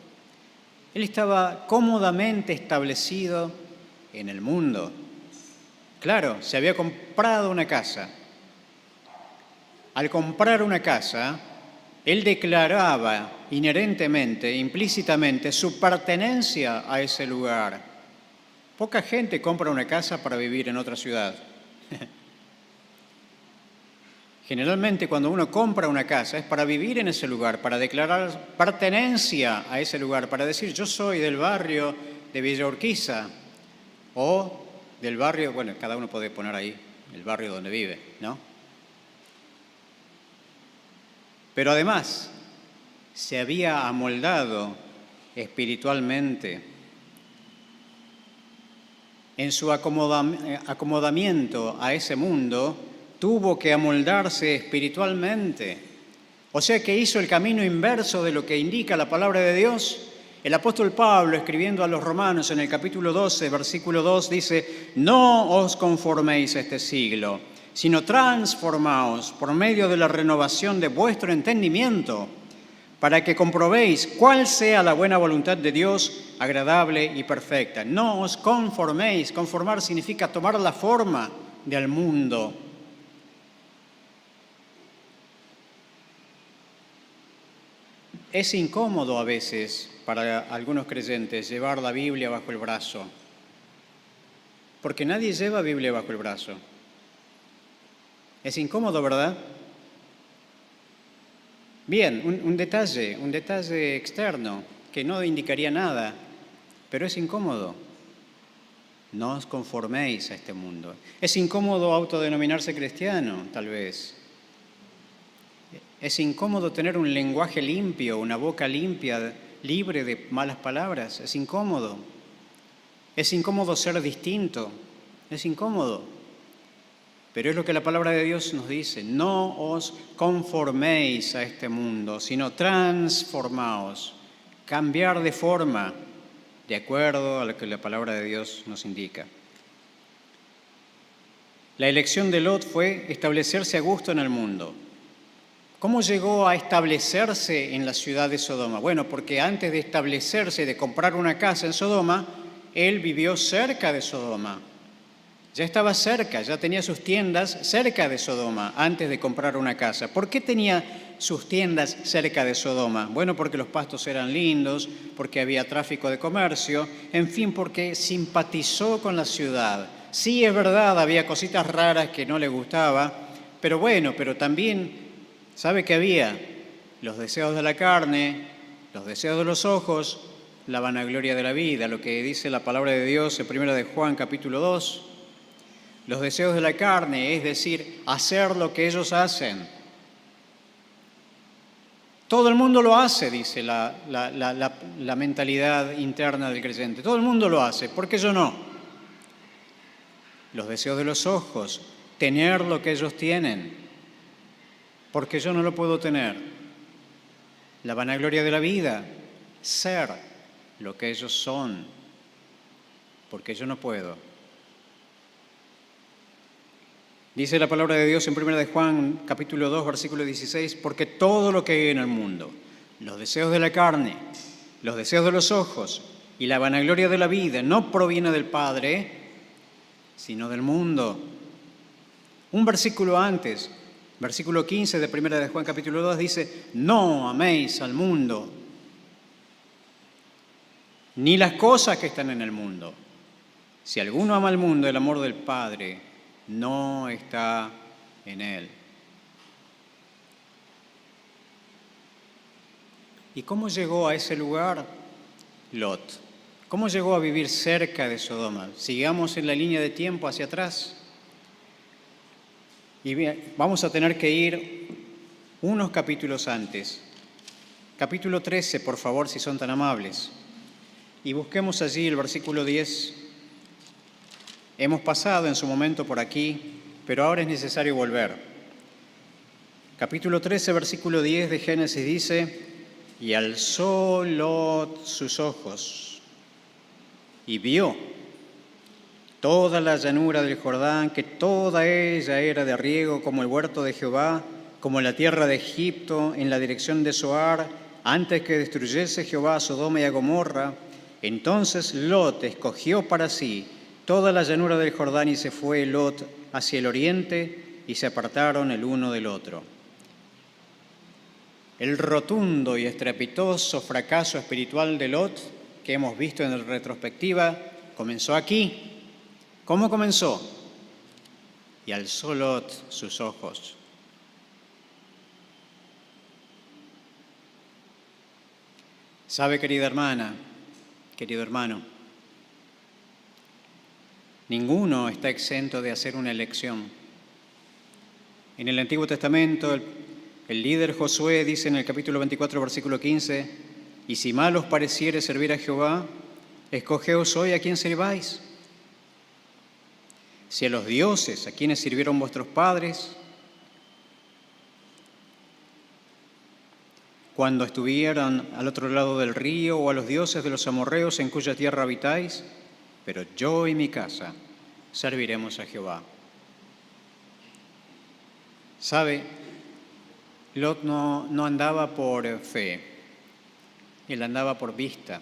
Él estaba cómodamente establecido en el mundo. Claro, se había comprado una casa. Al comprar una casa, él declaraba inherentemente, implícitamente, su pertenencia a ese lugar. Poca gente compra una casa para vivir en otra ciudad. Generalmente cuando uno compra una casa es para vivir en ese lugar, para declarar pertenencia a ese lugar, para decir yo soy del barrio de Villa Urquiza o del barrio, bueno, cada uno puede poner ahí el barrio donde vive, ¿no? Pero además se había amoldado espiritualmente en su acomodamiento a ese mundo. Tuvo que amoldarse espiritualmente. O sea que hizo el camino inverso de lo que indica la palabra de Dios. El apóstol Pablo, escribiendo a los Romanos en el capítulo 12, versículo 2, dice: no os conforméis a este siglo, sino transformaos por medio de la renovación de vuestro entendimiento, para que comprobéis cuál sea la buena voluntad de Dios, agradable y perfecta. No os conforméis. Conformar significa tomar la forma del mundo. Es incómodo a veces para algunos creyentes llevar la Biblia bajo el brazo, porque nadie lleva Biblia bajo el brazo. Es incómodo, ¿verdad? Bien, un detalle externo que no indicaría nada, pero es incómodo. No os conforméis a este mundo. Es incómodo autodenominarse cristiano, tal vez. Es incómodo tener un lenguaje limpio, una boca limpia, libre de malas palabras. Es incómodo. Es incómodo ser distinto. Es incómodo. Pero es lo que la palabra de Dios nos dice. No os conforméis a este mundo, sino transformaos. Cambiar de forma, de acuerdo a lo que la palabra de Dios nos indica. La elección de Lot fue establecerse a gusto en el mundo. ¿Cómo llegó a establecerse en la ciudad de Sodoma? Bueno, porque antes de establecerse, de comprar una casa en Sodoma, él vivió cerca de Sodoma. Ya estaba cerca, ya tenía sus tiendas cerca de Sodoma antes de comprar una casa. ¿Por qué tenía sus tiendas cerca de Sodoma? Bueno, porque los pastos eran lindos, porque había tráfico de comercio, en fin, porque simpatizó con la ciudad. Sí, es verdad, había cositas raras que no le gustaba, pero también... ¿Sabe qué había? Los deseos de la carne, los deseos de los ojos, la vanagloria de la vida, lo que dice la palabra de Dios en 1 de Juan capítulo 2. Los deseos de la carne, es decir, hacer lo que ellos hacen. Todo el mundo lo hace, dice la mentalidad interna del creyente. Todo el mundo lo hace, ¿por qué yo no? Los deseos de los ojos, tener lo que ellos tienen. Porque yo no lo puedo tener. La vanagloria de la vida, ser lo que ellos son, porque yo no puedo. Dice la palabra de Dios en 1 de Juan, capítulo 2, versículo 16, porque todo lo que hay en el mundo, los deseos de la carne, los deseos de los ojos y la vanagloria de la vida, no proviene del Padre, sino del mundo. Un versículo antes, versículo 15 de 1 de Juan capítulo 2 dice, no améis al mundo, ni las cosas que están en el mundo. Si alguno ama al mundo, el amor del Padre no está en él. ¿Y cómo llegó a ese lugar Lot? ¿Cómo llegó a vivir cerca de Sodoma? Sigamos en la línea de tiempo hacia atrás. Y bien, vamos a tener que ir unos capítulos antes. Capítulo 13, por favor, si son tan amables. Y busquemos allí el versículo 10. Hemos pasado en su momento por aquí, pero ahora es necesario volver. Capítulo 13, versículo 10 de Génesis dice, y alzó Lot sus ojos y vio toda la llanura del Jordán, que toda ella era de riego como el huerto de Jehová, como la tierra de Egipto en la dirección de Zoar, antes que destruyese Jehová a Sodoma y a Gomorra. Entonces Lot escogió para sí toda la llanura del Jordán y se fue Lot hacia el oriente y se apartaron el uno del otro. El rotundo y estrepitoso fracaso espiritual de Lot, que hemos visto en retrospectiva, comenzó aquí. ¿Cómo comenzó? Y alzó Lot sus ojos. ¿Sabe, querida hermana, querido hermano? Ninguno está exento de hacer una elección. En el Antiguo Testamento, el líder Josué dice en el capítulo 24, versículo 15, «Y si mal os pareciere servir a Jehová, escogeos hoy a quién sirváis. Si a los dioses a quienes sirvieron vuestros padres, cuando estuvieran al otro lado del río, o a los dioses de los amorreos en cuya tierra habitáis, pero yo y mi casa serviremos a Jehová». ¿Sabe? Lot no andaba por fe, él andaba por vista.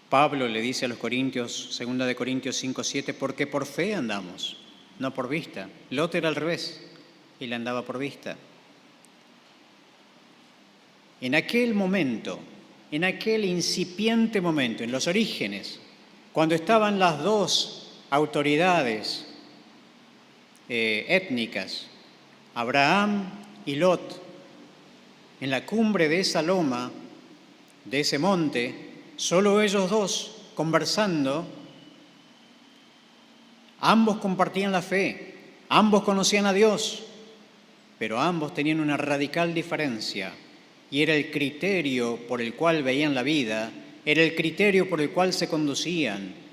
Pablo le dice a los Corintios, 2 de Corintios 5:7, porque por fe andamos, no por vista. Lot era al revés, él andaba por vista. En aquel momento, en aquel incipiente momento, en los orígenes, cuando estaban las dos autoridades étnicas, Abraham y Lot, en la cumbre de esa loma, de ese monte, solo ellos dos conversando, ambos compartían la fe, ambos conocían a Dios, pero ambos tenían una radical diferencia, y era el criterio por el cual veían la vida, era el criterio por el cual se conducían.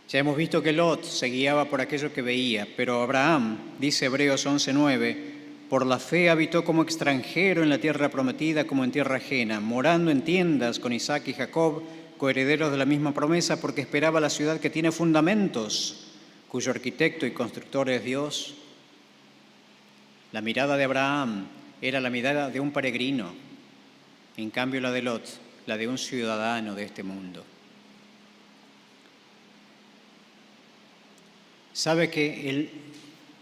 Ya hemos visto que Lot se guiaba por aquello que veía, pero Abraham, dice Hebreos 11:9, por la fe habitó como extranjero en la tierra prometida como en tierra ajena, morando en tiendas con Isaac y Jacob, coherederos de la misma promesa, porque esperaba la ciudad que tiene fundamentos, cuyo arquitecto y constructor es Dios. La mirada de Abraham era la mirada de un peregrino, en cambio la de Lot, la de un ciudadano de este mundo. Sabe que el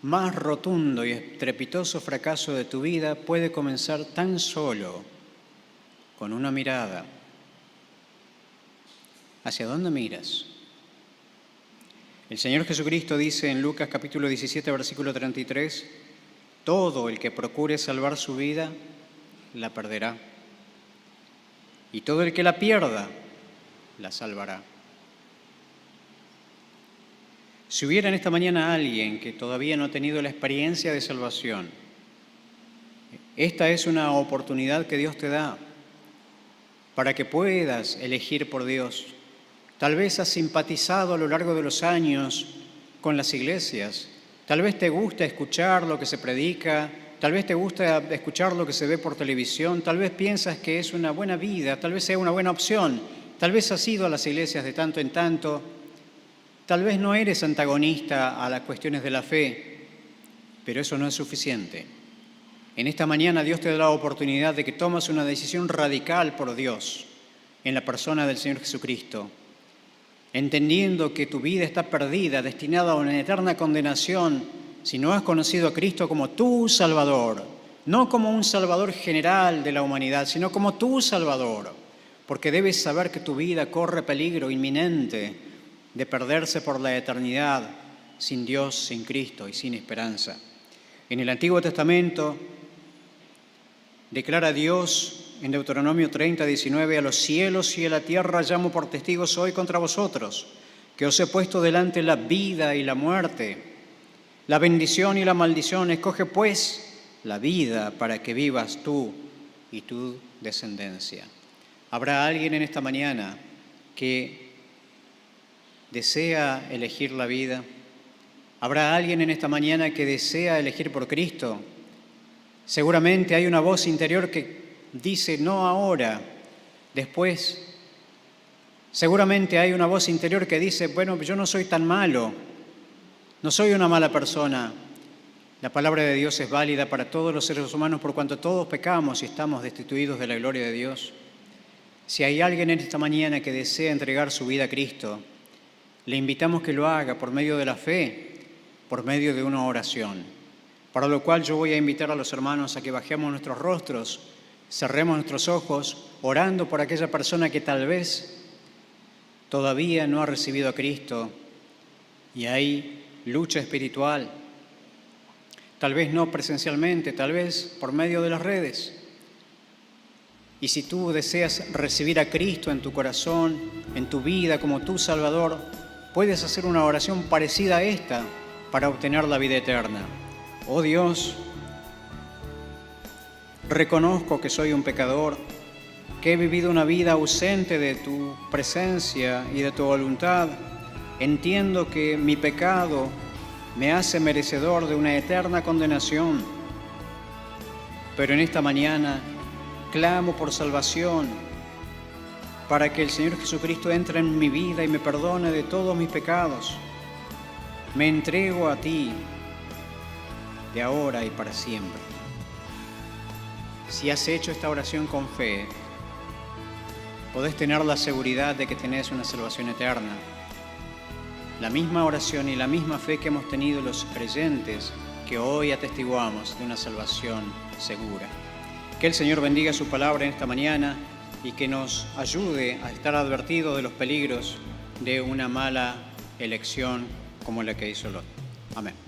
más rotundo y estrepitoso fracaso de tu vida puede comenzar tan solo con una mirada. ¿Hacia dónde miras? El Señor Jesucristo dice en Lucas capítulo 17, versículo 33, todo el que procure salvar su vida, la perderá. Y todo el que la pierda, la salvará. Si hubiera en esta mañana alguien que todavía no ha tenido la experiencia de salvación, esta es una oportunidad que Dios te da para que puedas elegir por Dios. Tal vez has simpatizado a lo largo de los años con las iglesias, tal vez te gusta escuchar lo que se predica, tal vez te gusta escuchar lo que se ve por televisión, tal vez piensas que es una buena vida, tal vez sea una buena opción, tal vez has ido a las iglesias de tanto en tanto. Tal vez no eres antagonista a las cuestiones de la fe, pero eso no es suficiente. En esta mañana Dios te da la oportunidad de que tomes una decisión radical por Dios en la persona del Señor Jesucristo, entendiendo que tu vida está perdida, destinada a una eterna condenación si no has conocido a Cristo como tu Salvador, no como un Salvador general de la humanidad, sino como tu Salvador, porque debes saber que tu vida corre peligro inminente de perderse por la eternidad sin Dios, sin Cristo y sin esperanza. En el Antiguo Testamento declara Dios en Deuteronomio 30:19, a los cielos y a la tierra llamo por testigos hoy contra vosotros, que os he puesto delante la vida y la muerte, la bendición y la maldición. Escoge pues la vida para que vivas tú y tu descendencia. ¿Habrá alguien en esta mañana que desea elegir la vida? ¿Habrá alguien en esta mañana que desea elegir por Cristo? Seguramente hay una voz interior que dice, no ahora, después. Seguramente hay una voz interior que dice, bueno, yo no soy tan malo, no soy una mala persona. La palabra de Dios es válida para todos los seres humanos por cuanto todos pecamos y estamos destituidos de la gloria de Dios. Si hay alguien en esta mañana que desea entregar su vida a Cristo, le invitamos que lo haga por medio de la fe, por medio de una oración. Para lo cual yo voy a invitar a los hermanos a que bajemos nuestros rostros, cerremos nuestros ojos, orando por aquella persona que tal vez todavía no ha recibido a Cristo y hay lucha espiritual, tal vez no presencialmente, tal vez por medio de las redes. Y si tú deseas recibir a Cristo en tu corazón, en tu vida como tu Salvador, puedes hacer una oración parecida a esta para obtener la vida eterna. Oh Dios, reconozco que soy un pecador, que he vivido una vida ausente de tu presencia y de tu voluntad. Entiendo que mi pecado me hace merecedor de una eterna condenación. Pero en esta mañana clamo por salvación, para que el Señor Jesucristo entre en mi vida y me perdone de todos mis pecados. Me entrego a ti, de ahora y para siempre. Si has hecho esta oración con fe, podés tener la seguridad de que tenés una salvación eterna. La misma oración y la misma fe que hemos tenido los creyentes que hoy atestiguamos de una salvación segura. Que el Señor bendiga su palabra en esta mañana y que nos ayude a estar advertidos de los peligros de una mala elección como la que hizo Lot. Amén.